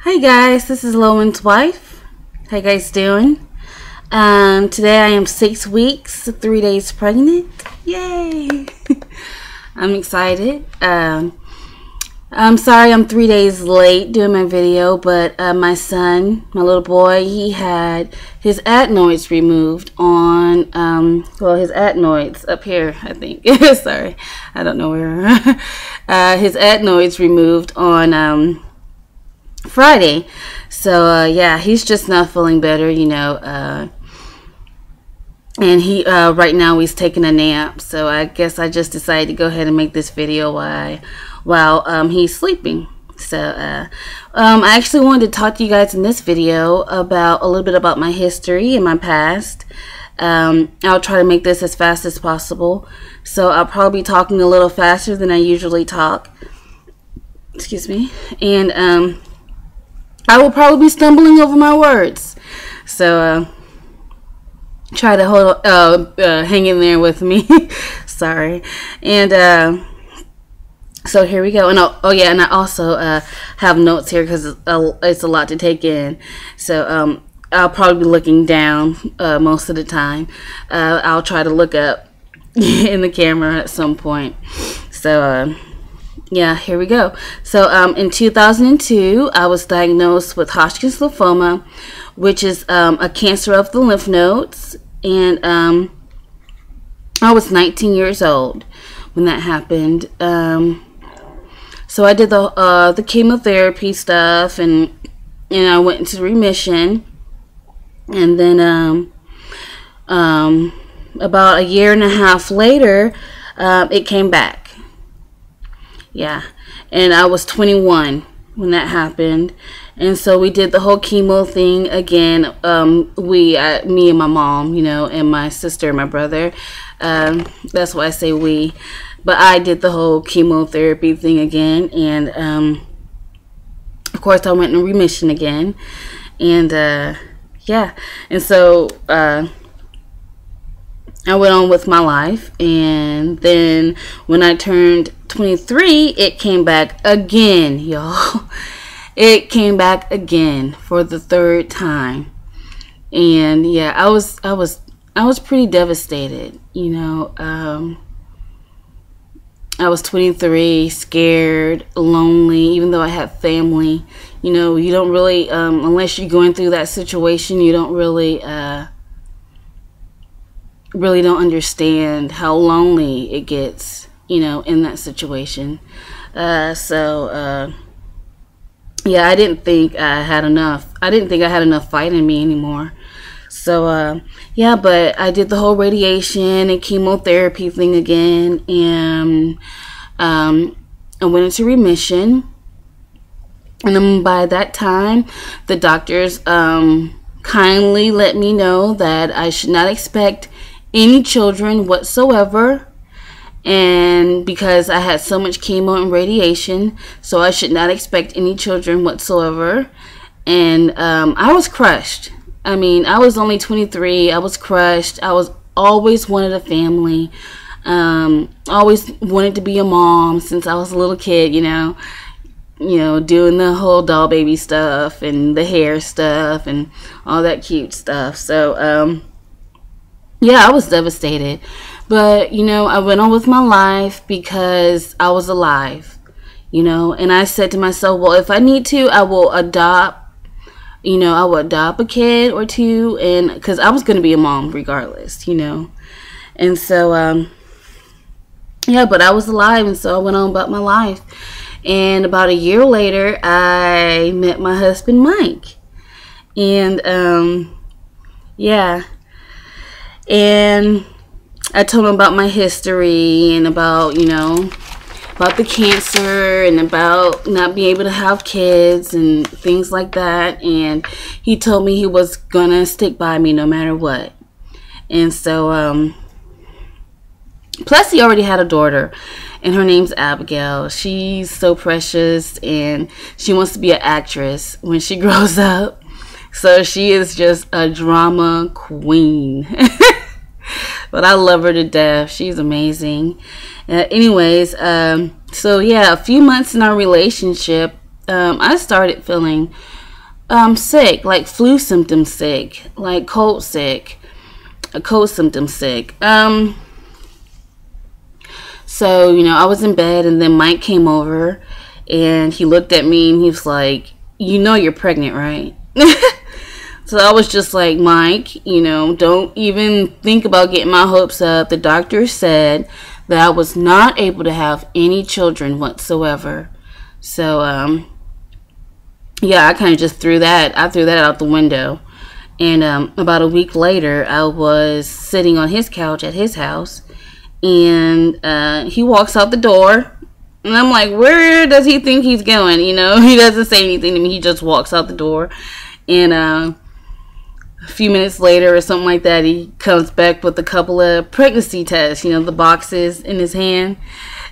Hi guys, this is Lowen's wife. How you guys doing? Today I am 6 weeks, 3 days pregnant. Yay! I'm excited. I'm sorry I'm 3 days late doing my video, but my son, my little boy, he had his adenoids removed on, his adenoids up here, I think. Sorry, I don't know where. His adenoids removed on Friday. So yeah, he's just not feeling better, you know, and he right now he's taking a nap, so I guess I just decided to go ahead and make this video while he's sleeping. So I actually wanted to talk to you guys in this video about a little bit about my history and my past. I'll try to make this as fast as possible, so I'll probably be talking a little faster than I usually talk, excuse me, and I will probably be stumbling over my words, so try to hold hang in there with me. Sorry. And so here we go. And oh yeah, and I also have notes here because it's a lot to take in, so I'll probably be looking down most of the time. I'll try to look up in the camera at some point. So yeah, here we go. So in 2002, I was diagnosed with Hodgkin's lymphoma, which is a cancer of the lymph nodes, and I was 19 years old when that happened. So I did the chemotherapy stuff, and I went into remission, and then about a year and a half later, it came back. Yeah, and I was 21 when that happened, and so we did the whole chemo thing again. Me and my mom, you know, and my sister and my brother. That's why I say we, but I did the whole chemotherapy thing again, and of course I went in remission again, and yeah, and so I went on with my life, and then when I turned 23, it came back again, y'all. It came back again for the third time, and yeah, I was pretty devastated, you know. I was 23, scared, lonely, even though I had family. You know, you don't really, unless you're going through that situation, you don't really don't understand how lonely it gets, you know, in that situation. Yeah, I didn't think I had enough. I didn't think I had enough fight in me anymore. So yeah, but I did the whole radiation and chemotherapy thing again, and I went into remission. And then by that time, the doctors kindly let me know that I should not expect any children whatsoever, and because I had so much chemo and radiation, so I should not expect any children whatsoever. And I was crushed. I mean, I was only 23. I was crushed. I was always wanted a family, always wanted to be a mom since I was a little kid, you know, doing the whole doll baby stuff and the hair stuff and all that cute stuff. So yeah, I was devastated, but you know, I went on with my life because I was alive, you know, and I said to myself, well, if I need to, I will adopt, you know, I will adopt a kid or two, and because I was going to be a mom regardless, you know. And so yeah, but I was alive, and so I went on about my life. And about a year later, I met my husband, Mike, and yeah. And I told him about my history and about, you know, about the cancer and about not being able to have kids and things like that. And he told me he was gonna stick by me no matter what. And so, plus he already had a daughter, and her name's Abigail. She's so precious, and she wants to be an actress when she grows up. So she is just a drama queen. But I love her to death. She's amazing. Anyways, so yeah, a few months in our relationship, I started feeling sick, like flu symptom sick, like cold sick, a cold symptom sick. So, you know, I was in bed, and then Mike came over, and he looked at me, and he was like, you know you're pregnant, right? So I was just like, Mike, you know, don't even think about getting my hopes up. The doctor said that I was not able to have any children whatsoever. So, yeah, I kind of just threw that out the window. And about a week later, I was sitting on his couch at his house, and he walks out the door, and I'm like, where does he think he's going? You know, he doesn't say anything to me. He just walks out the door, and a few minutes later or something like that, he comes back with a couple of pregnancy tests, you know, the boxes in his hand,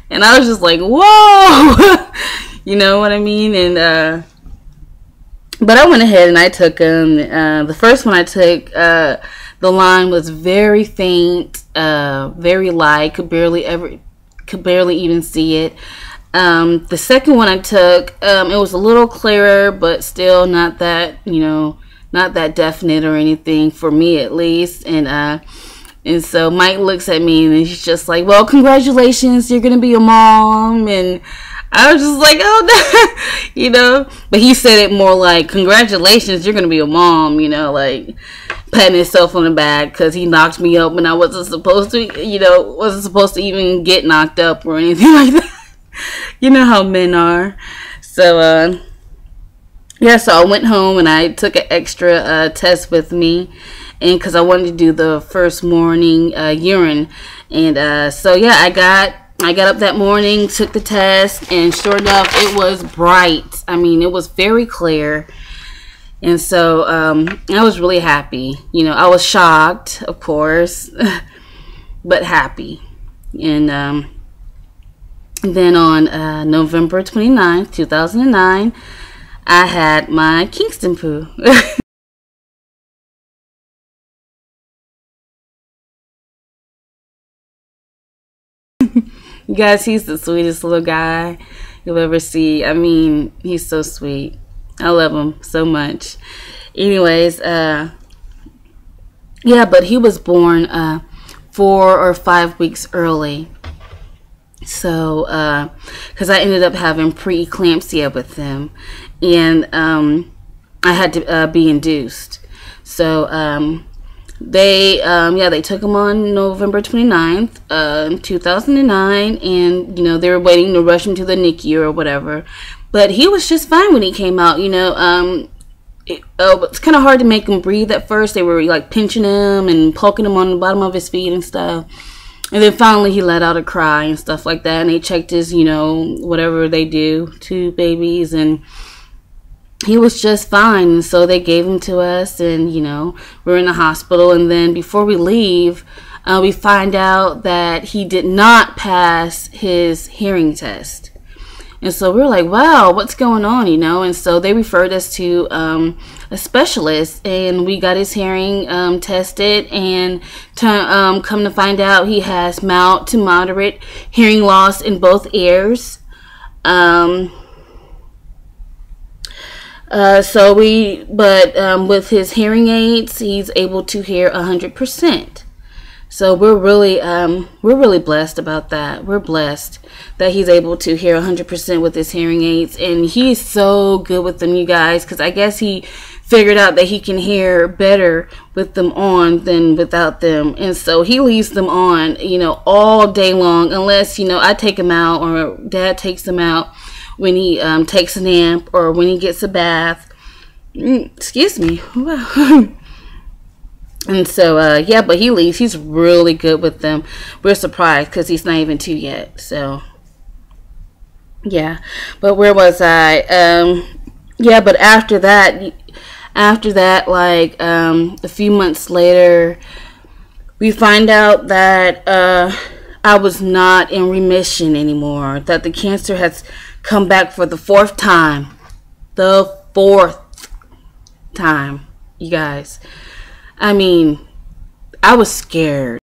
and I was just like, whoa. You know what I mean? And but I went ahead and I took them. The first one I took, the line was very faint, very light, could barely even see it. The second one I took, it was a little clearer, but still not that, you know, not that definite or anything, for me at least. And so Mike looks at me, and he's just like, well, congratulations, you're gonna be a mom. And I was just like, oh, no. You know, but he said it more like, congratulations, you're gonna be a mom, you know, like patting himself on the back, because he knocked me up when I wasn't supposed to, you know, wasn't supposed to even get knocked up or anything like that. You know how men are. So yeah, so I went home, and I took an extra test with me, and because I wanted to do the first morning urine. And so yeah, I got up that morning, took the test, and sure enough, it was bright. I mean, it was very clear. And so I was really happy. You know, I was shocked, of course, but happy. And then on November 29th, 2009, I had my Kingston poo. You guys, he's the sweetest little guy you'll ever see. I mean, he's so sweet. I love him so much. Anyways, yeah, but he was born 4 or 5 weeks early. So, because I ended up having preeclampsia with him, and I had to be induced. So, they took him on November 29th, 2009, and, you know, they were waiting to rush him to the NICU or whatever. But he was just fine when he came out, you know. It's kind of hard to make him breathe at first. They were, like, pinching him and poking him on the bottom of his feet and stuff. And then finally he let out a cry and stuff like that. And they checked his, you know, whatever they do to babies, and he was just fine. And so they gave him to us, and, you know, we're in the hospital. And then before we leave, we find out that he did not pass his hearing test. And so we were like, wow, what's going on, you know? And so they referred us to a specialist, and we got his hearing tested, and come to find out he has mild to moderate hearing loss in both ears. With his hearing aids, he's able to hear 100%. So we're really blessed about that. We're blessed that he's able to hear 100% with his hearing aids, and he's so good with them, you guys, because I guess he figured out that he can hear better with them on than without them. And so he leaves them on, you know, all day long, unless, you know, I take him out or Dad takes him out when he takes a nap or when he gets a bath. Excuse me. And so, yeah, but he leaves. He's really good with them. We're surprised because he's not even 2 yet. So, yeah. But where was I? Yeah, but after that, like, a few months later, we find out that I was not in remission anymore. That the cancer has come back for the 4th time. The 4th time, you guys. I mean, I was scared.